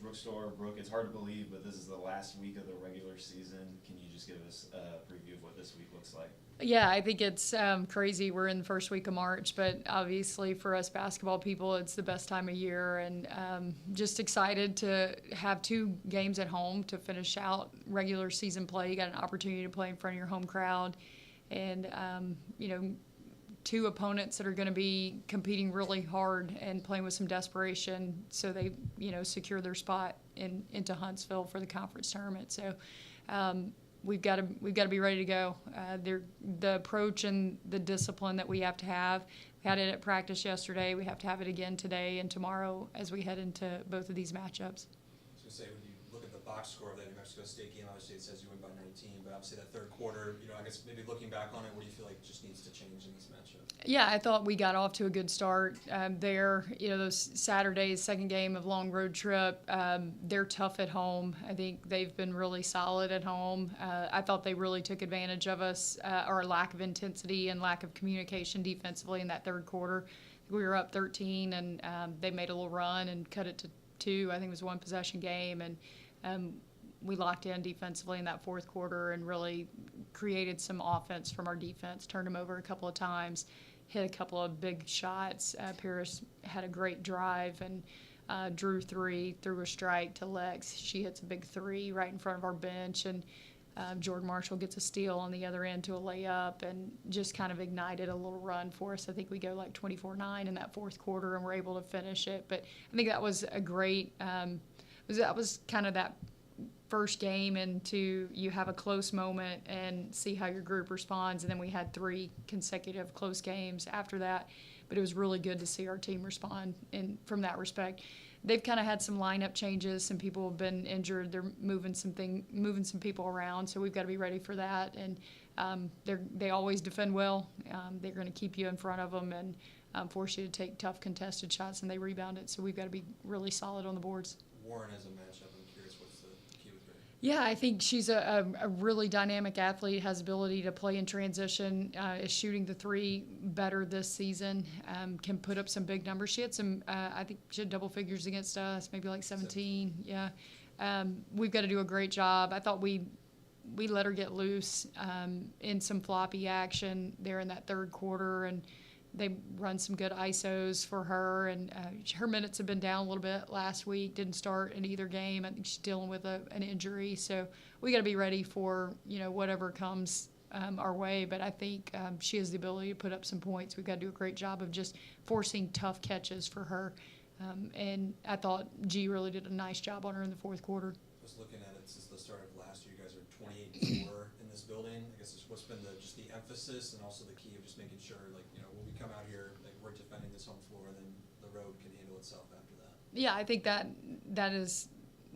Brookstore. Brooke, it's hard to believe, but this is the last week of the regular season. Can you just give us a preview of what this week looks like? Yeah, I think it's crazy. We're in the first week of March, but obviously for us basketball people, it's the best time of year, and just excited to have 2 games at home to finish out regular season play. You got an opportunity to play in front of your home crowd, and 2 opponents that are going to be competing really hard and playing with some desperation, so they secure their spot into Huntsville for the conference tournament. So. We've got to be ready to go. The approach and the discipline that we have to have. We had it at practice yesterday. We have to have it again today and tomorrow as we head into both of these matchups. I was going to say, when you look at the box score of that New Mexico State game, obviously it says you win by 19, but obviously that third quarter, I guess maybe looking back on it, what do you feel like just needs to change in this matchup? Yeah, I thought we got off to a good start there. Those Saturdays, second game of long road trip, they're tough at home. I think they've been really solid at home. I thought they really took advantage of us, our lack of intensity and lack of communication defensively in that third quarter. We were up 13, and they made a little run and cut it to 2. I think it was a 1-possession game, and we locked in defensively in that fourth quarter and really created some offense from our defense, turned them over a couple of times, hit a couple of big shots. Paris had a great drive and drew 3, threw a strike to Lex. She hits a big 3 right in front of our bench, and Jordan Marshall gets a steal on the other end to a layup, and just kind of ignited a little run for us. I think we go like 24-9 in that fourth quarter, and we're able to finish it. But I think that was a great that was kind of that first game into you have a close moment and see how your group responds, and then we had 3 consecutive close games after that. But it was really good to see our team respond from that respect. They've kind of had some lineup changes. Some people have been injured. They're moving some people around, so we've got to be ready for that. And they always defend well. They're going to keep you in front of them and force you to take tough contested shots, and they rebound it. So we've got to be really solid on the boards. Warren as a matchup, I'm curious what's the key with her? Yeah, I think she's a really dynamic athlete, has ability to play in transition, is shooting the 3 better this season, can put up some big numbers. She had some, I think she had double figures against us, maybe like 17. Yeah. We've got to do a great job. I thought we let her get loose in some floppy action there in that third quarter, and they run some good ISOs for her, and her minutes have been down a little bit last week. Didn't start in either game. I think she's dealing with an injury, so we got to be ready for whatever comes our way. But I think she has the ability to put up some points. We've got to do a great job of just forcing tough catches for her, and I thought G really did a nice job on her in the fourth quarter. Just looking at it since the start of last year, you guys are 28-4 in this building. I guess what's been just the emphasis and also the key of just making sure, when we come out here, we're defending this home floor, and then the road can handle itself after that. Yeah, I think that is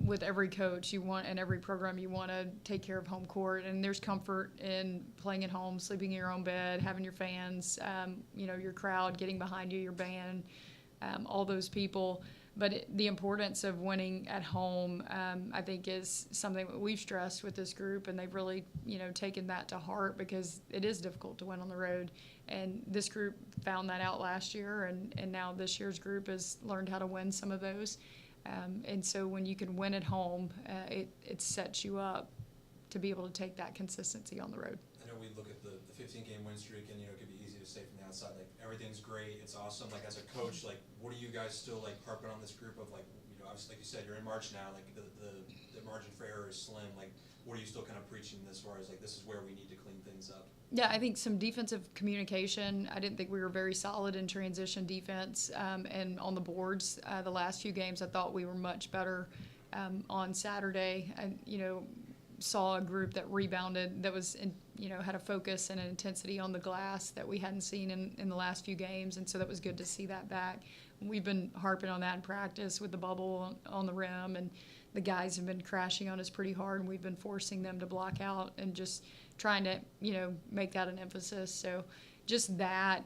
with every coach you want, and every program you want to take care of home court, and there's comfort in playing at home, sleeping in your own bed, having your fans, your crowd getting behind you, your band, all those people. But the importance of winning at home, I think, is something that we've stressed with this group, and they've really, taken that to heart, because it is difficult to win on the road. And this group found that out last year, and now this year's group has learned how to win some of those. And so when you can win at home, it sets you up to be able to take that consistency on the road. I know we look at the 15-game win streak, and it could be easy to say from the outside, everything's great, it's awesome. As a coach, what are you guys still harping on this group of obviously, like you said, you're in March now, the margin for error is slim. What are you still kind of preaching as far as this is where we need to clean things up? Yeah, I think some defensive communication. I didn't think we were very solid in transition defense, and on the boards the last few games I thought we were much better. On Saturday, I saw a group that rebounded, that was had a focus and an intensity on the glass that we hadn't seen in the last few games, and so that was good to see that back. We've been harping on that in practice with the bubble on the rim, and the guys have been crashing on us pretty hard, and we've been forcing them to block out and just trying to make that an emphasis. So just that,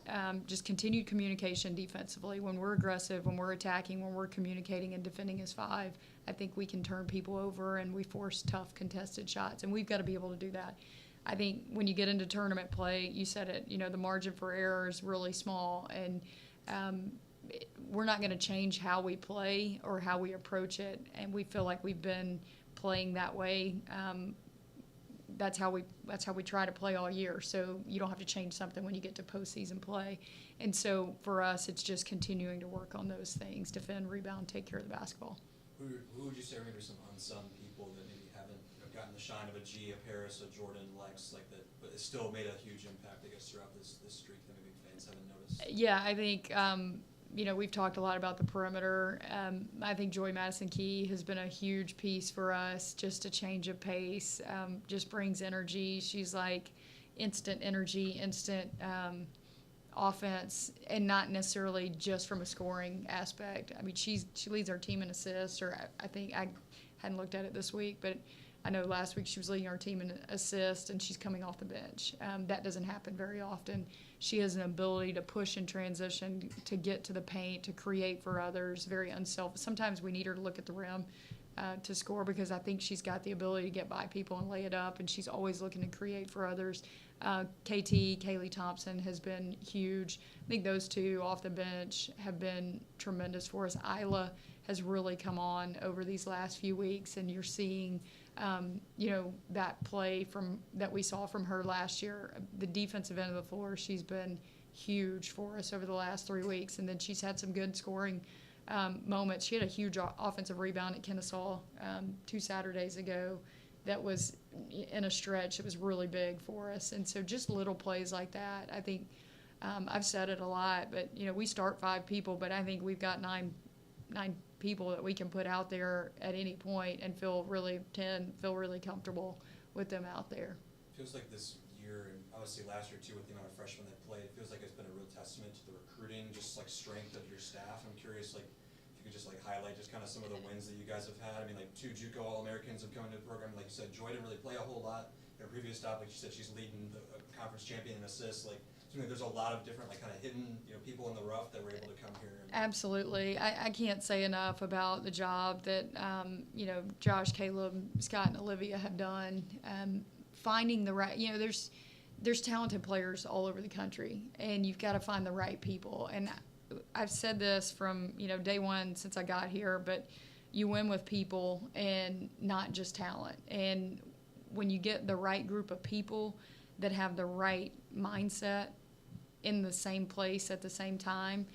just continued communication defensively. When we're aggressive, when we're attacking, when we're communicating and defending as 5, I think we can turn people over, and we force tough contested shots, and we've got to be able to do that. I think when you get into tournament play, you said it, the margin for error is really small, and we're not going to change how we play or how we approach it, and we feel like we've been playing that way. That's how we try to play all year. So you don't have to change something when you get to postseason play. And so for us, it's just continuing to work on those things: defend, rebound, take care of the basketball. Who would you say are maybe some unsung people that maybe haven't gotten the shine of a G, a Paris, a Jordan, Lex, like that, but it's still made a huge impact, I guess, throughout this streak that maybe fans haven't noticed? Yeah, I think we've talked a lot about the perimeter. I think Joy Madison Key has been a huge piece for us, just a change of pace, just brings energy. She's like instant energy, instant offense, and not necessarily just from a scoring aspect. I mean, she leads our team in assists, or I think I hadn't looked at it this week, but I know last week she was leading our team in assists, and she's coming off the bench. That doesn't happen very often. She has an ability to push and transition, to get to the paint, to create for others, very unselfish. Sometimes we need her to look at the rim to score, because I think she's got the ability to get by people and lay it up, and she's always looking to create for others. Kaylee Thompson has been huge. I think those two off the bench have been tremendous for us. Isla has really come on over these last few weeks, and you're seeing that play that we saw from her last year. The defensive end of the floor, she's been huge for us over the last 3 weeks, and then she's had some good scoring moments. She had a huge offensive rebound at Kennesaw 2 Saturdays ago that was in a stretch that was really big for us. And so just little plays like that. I think I've said it a lot, but we start 5 people, but I think we've got nine people that we can put out there at any point and feel really comfortable with them out there. Feels like this year, and obviously last year too, with the amount of freshmen that played, it feels like it's been a real testament to the recruiting, just like strength of your staff. I'm curious, like, if you could just like highlight just kind of some of the wins that you guys have had. I mean, like 2 JUCO All-Americans have come into the program. Like you said, Joy didn't really play a whole lot in her previous stop. Like you said, she's leading the conference champion in assists. Like, so there's a lot of different like kind of hidden people in the rough that were able to come here. Absolutely. I can't say enough about the job that Josh, Caleb, Scott, and Olivia have done. Finding the right, there's talented players all over the country, and you've got to find the right people. And I've said this from day one since I got here, but you win with people and not just talent. And when you get the right group of people that have the right mindset in the same place at the same time,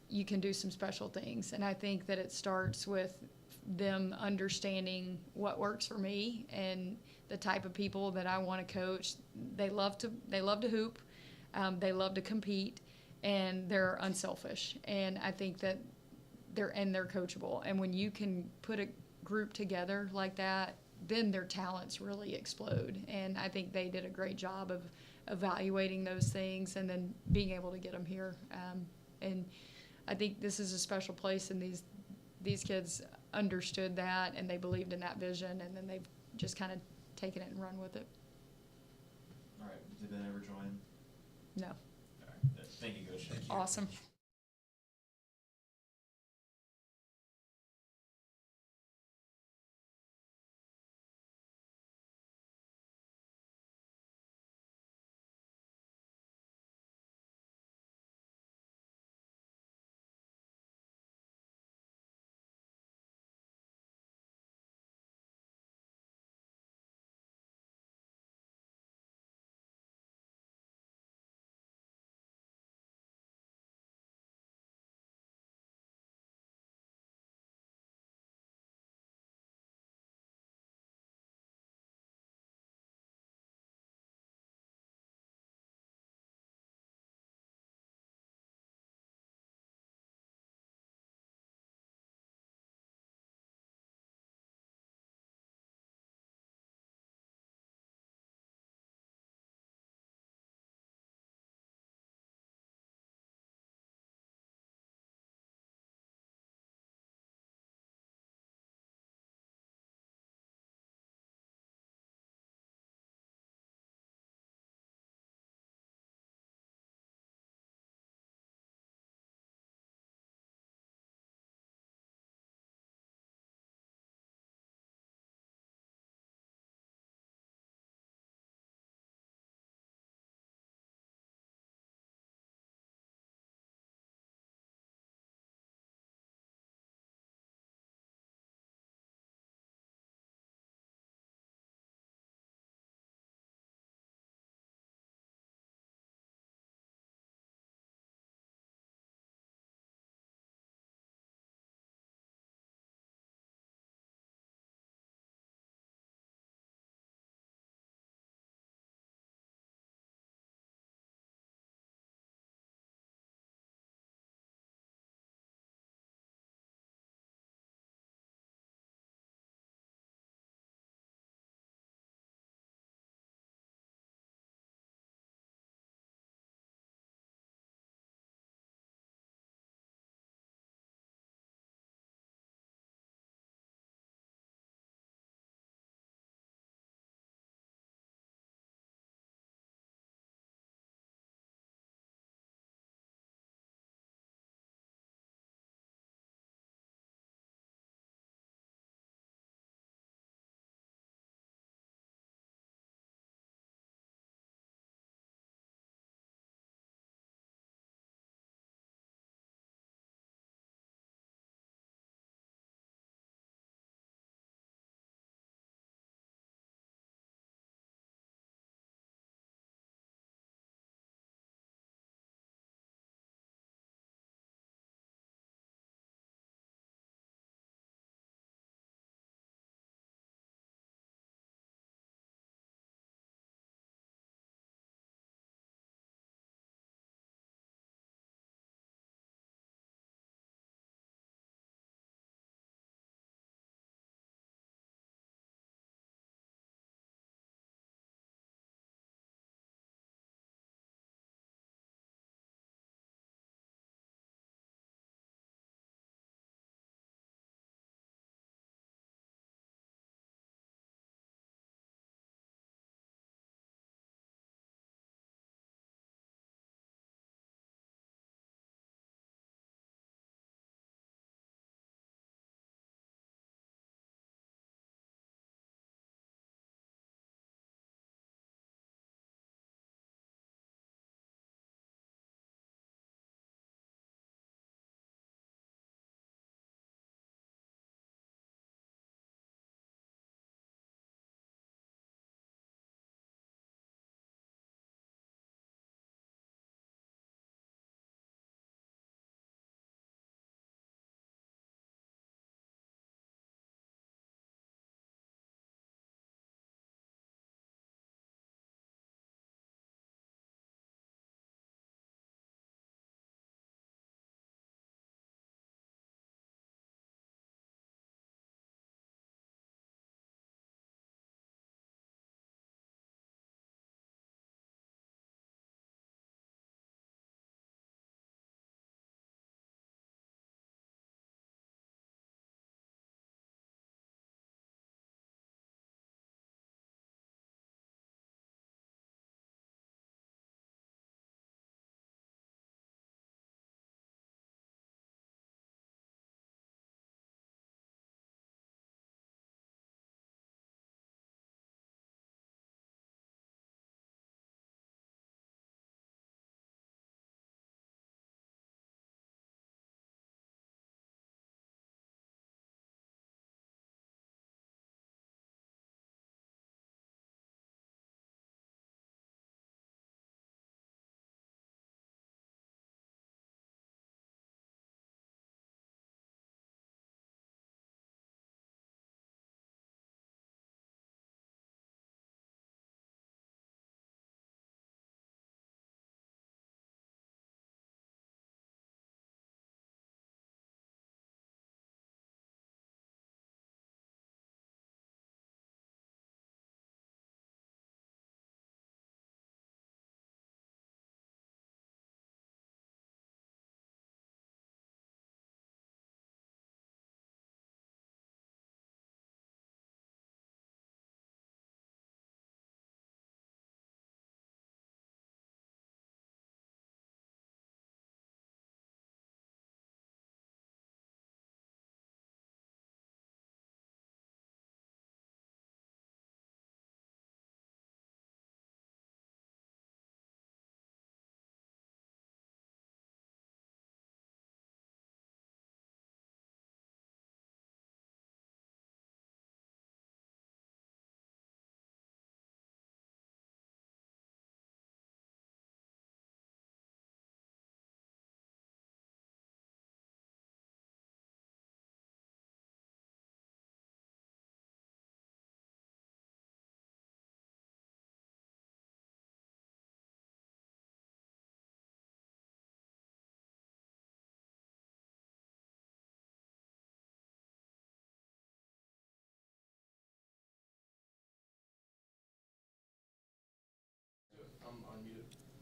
you can do some special things. And I think that it starts with them understanding what works for me and the type of people that I want to coach. They love to hoop, they love to compete, and they're unselfish. And I think that they're coachable. And when you can put a group together like that, then their talents really explode. And I think they did a great job of evaluating those things and then being able to get them here. And I think this is a special place, and these kids understood that, and they believed in that vision, and then they've just kind of taken it and run with it. All right. Did Ben ever join? No. All right. Thank you, Coach. Thank you. Awesome.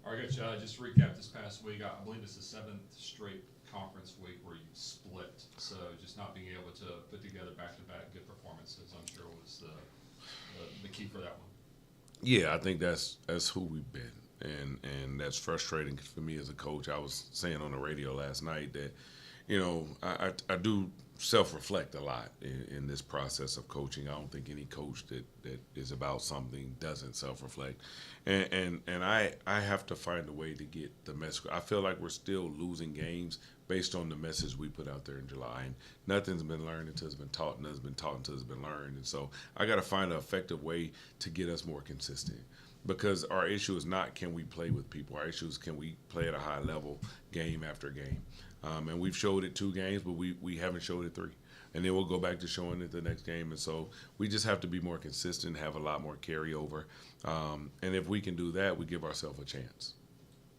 All right, just to recap this past week, I believe it's the 7th straight conference week where you split. So just not being able to put together back-to-back good performances, I'm sure was the key for that one. Yeah, I think that's who we've been, and that's frustrating for me as a coach. I was saying on the radio last night that, I do self-reflect a lot in this process of coaching. I don't think any coach that is about something doesn't self-reflect, and I have to find a way to get the message. I feel like we're still losing games based on the message we put out there in July, and nothing's been learned until it's been taught, nothing's been taught until it's been learned, and so I got to find an effective way to get us more consistent. Because our issue is not can we play with people. Our issue is can we play at a high level game after game. And we've showed it 2 games, but we haven't showed it 3. And then we'll go back to showing it the next game. And so we just have to be more consistent, have a lot more carryover. And if we can do that, we give ourselves a chance.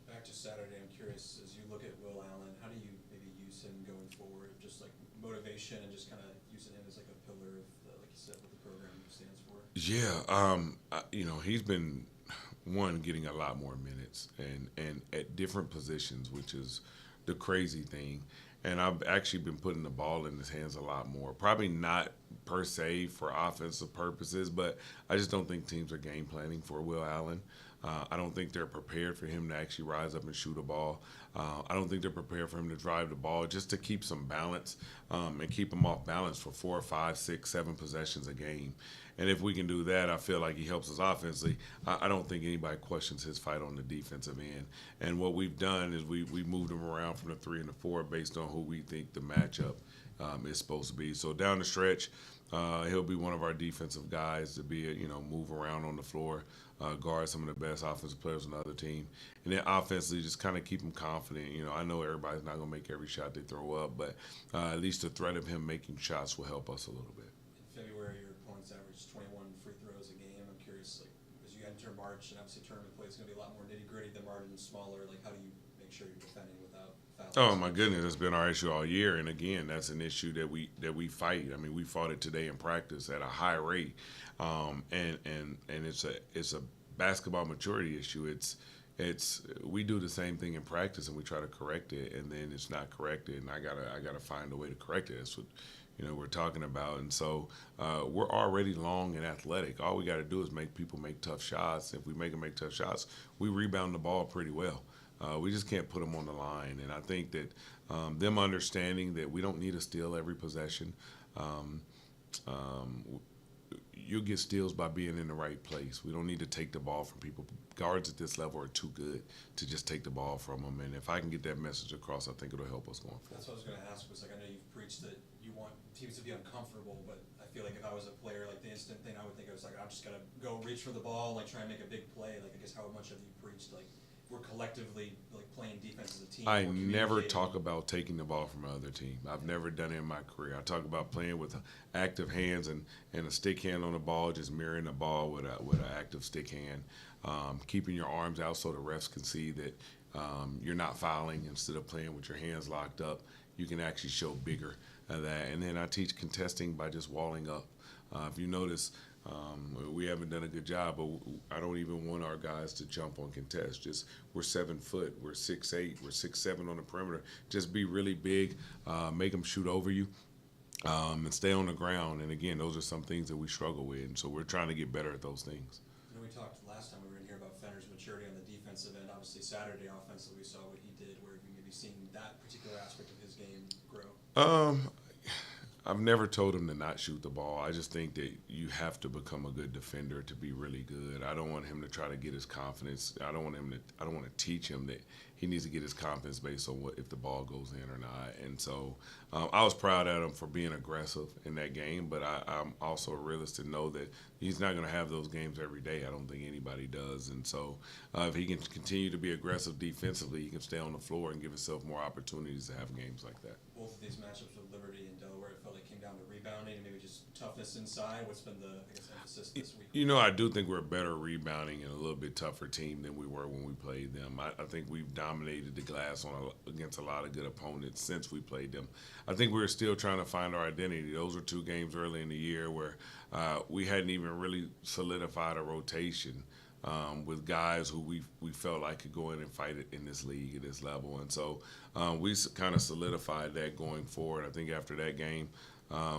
Back to Saturday, I'm curious, as you look at Will Allen, how do you maybe use him going forward? Just like motivation and just kind of using him as like a pillar of, like you said, what the program stands for? Yeah, he's been getting a lot more minutes and at different positions, which is the crazy thing. And I've actually been putting the ball in his hands a lot more. Probably not per se for offensive purposes, but I just don't think teams are game planning for Will Allen. I don't think they're prepared for him to actually rise up and shoot a ball. I don't think they're prepared for him to drive the ball just to keep some balance and keep him off balance for 4, 5, 6, 7 possessions a game. And if we can do that, I feel like he helps us offensively. I don't think anybody questions his fight on the defensive end. And what we've done is we moved him around from the 3 and the 4 based on who we think the matchup is supposed to be. So down the stretch, he'll be one of our defensive guys to be, move around on the floor, guard some of the best offensive players on the other team. And then offensively, just kind of keep him confident. I know everybody's not going to make every shot they throw up, but at least the threat of him making shots will help us a little bit. In February, your opponents averaged 21 free throws a game. I'm curious, like, as you enter March, and obviously tournament play is going to be a lot more nitty-gritty, the margin's smaller. Like, how do you make sure you're defending without fouls? Oh my goodness, that's been our issue all year, and again, that's an issue that we fight. I mean, we fought it today in practice at a high rate, and it's a basketball maturity issue. It's we do the same thing in practice, and we try to correct it, and then it's not corrected, and I gotta find a way to correct it. That's what we're talking about, and so we're already long and athletic. All we got to do is make people make tough shots. If we make them make tough shots, we rebound the ball pretty well. We just can't put them on the line, and I think that them understanding that we don't need to steal every possession. You'll get steals by being in the right place. We don't need to take the ball from people. Guards at this level are too good to just take the ball from them, and if I can get that message across, I think it'll help us going forward. That's what I was going to ask. Was like, I know you've preached that you want teams to be uncomfortable, but I feel like if I was a player, like the instant thing I would think I was like, I'm just gonna go reach for the ball, like try and make a big play. Like, I guess how much have you preached like we're collectively like playing defense as a team? I never talk about taking the ball from another team. I've never done it in my career. I talk about playing with active hands and a stick hand on the ball, just mirroring the ball with an active stick hand, keeping your arms out so the refs can see that you're not fouling. Instead of playing with your hands locked up, you can actually show bigger of that. And then I teach contesting by just walling up. If you notice, we haven't done a good job, but I don't even want our guys to jump on contest. Just we're 7 foot, we're 6'8", we're 6'7" on the perimeter. Just be really big, make them shoot over you, and stay on the ground. And again, those are some things that we struggle with, and so we're trying to get better at those things. We talked last time we were in here about Fenner's maturity on the defensive end. Obviously, Saturday offensively, we saw what he did. Where have you maybe seen that particular aspect of his game grow? I've never told him to not shoot the ball. I just think that you have to become a good defender to be really good. I don't want him to try to get his confidence. I don't want to teach him that he needs to get his confidence based on if the ball goes in or not. And so I was proud of him for being aggressive in that game, but I'm also a realist to know that he's not going to have those games every day. I don't think anybody does. And so if he can continue to be aggressive defensively, he can stay on the floor and give himself more opportunities to have games like that. Both of these matchups with Liberty and Delaware, it felt like came down to rebounding and maybe just toughness inside. What's been the emphasis this week? I do think we're a better rebounding and a little bit tougher team than we were when we played them. I think we've dominated the glass against a lot of good opponents since we played them. I think we're still trying to find our identity. Those were 2 games early in the year where we hadn't even really solidified a rotation with guys who we felt like could go in and fight it in this league at this level. And so we kind of solidified that going forward. I think after that game,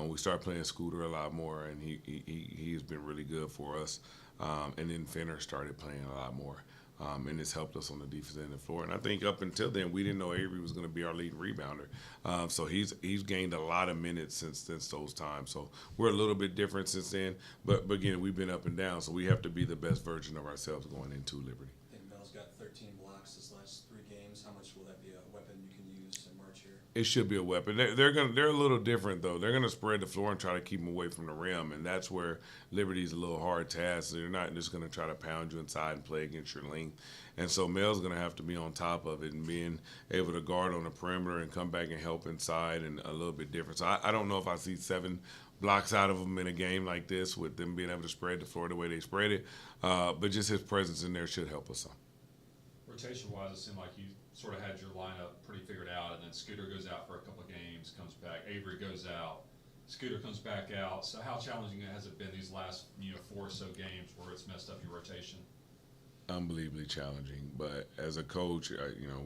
we started playing Scooter a lot more, and he has been really good for us. And then Fenner started playing a lot more. And it's helped us on the defensive end of the floor. And I think up until then, we didn't know Avery was going to be our leading rebounder. So he's gained a lot of minutes since those times. So we're a little bit different since then. But again, we've been up and down. So we have to be the best version of ourselves going into Liberty. I think Mel's got 13 blocks this last 3 games. How much will that be a weapon you can use in March here? It should be a weapon. They're a little different though. They're gonna spread the floor and try to keep them away from the rim, and that's where Liberty's a little hard task. They're not just gonna try to pound you inside and play against your length. And so Mel's gonna have to be on top of it and being able to guard on the perimeter and come back and help inside and a little bit different. So I don't know if I see 7 blocks out of them in a game like this with them being able to spread the floor the way they spread it. But just his presence in there should help us some. Rotation-wise, it seemed like you sort of had your lineup pretty figured out, and then Scooter goes out for a couple of games, comes back. Avery goes out. Scooter comes back out. So how challenging has it been these last 4 or so games where it's messed up your rotation? Unbelievably challenging, but as a coach,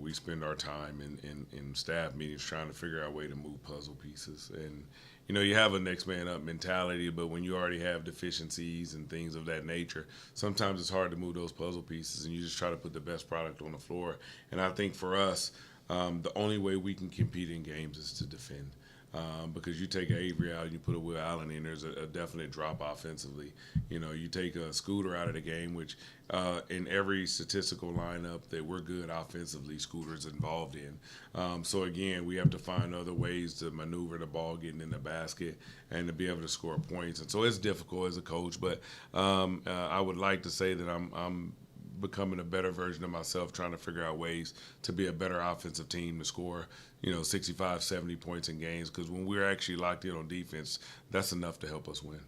we spend our time in staff meetings trying to figure out a way to move puzzle pieces. And you have a next man up mentality, but when you already have deficiencies and things of that nature, sometimes it's hard to move those puzzle pieces, and you just try to put the best product on the floor. And I think for us, the only way we can compete in games is to defend. Because you take Avery out and you put a Will Allen in, there's a definite drop offensively. You take a Scooter out of the game, which in every statistical lineup that we're good offensively, Scooter's involved in. So again, we have to find other ways to maneuver the ball getting in the basket and to be able to score points. And so it's difficult as a coach, but I would like to say that I'm becoming a better version of myself, trying to figure out ways to be a better offensive team to score 65, 70 points in games, because when we're actually locked in on defense, that's enough to help us win.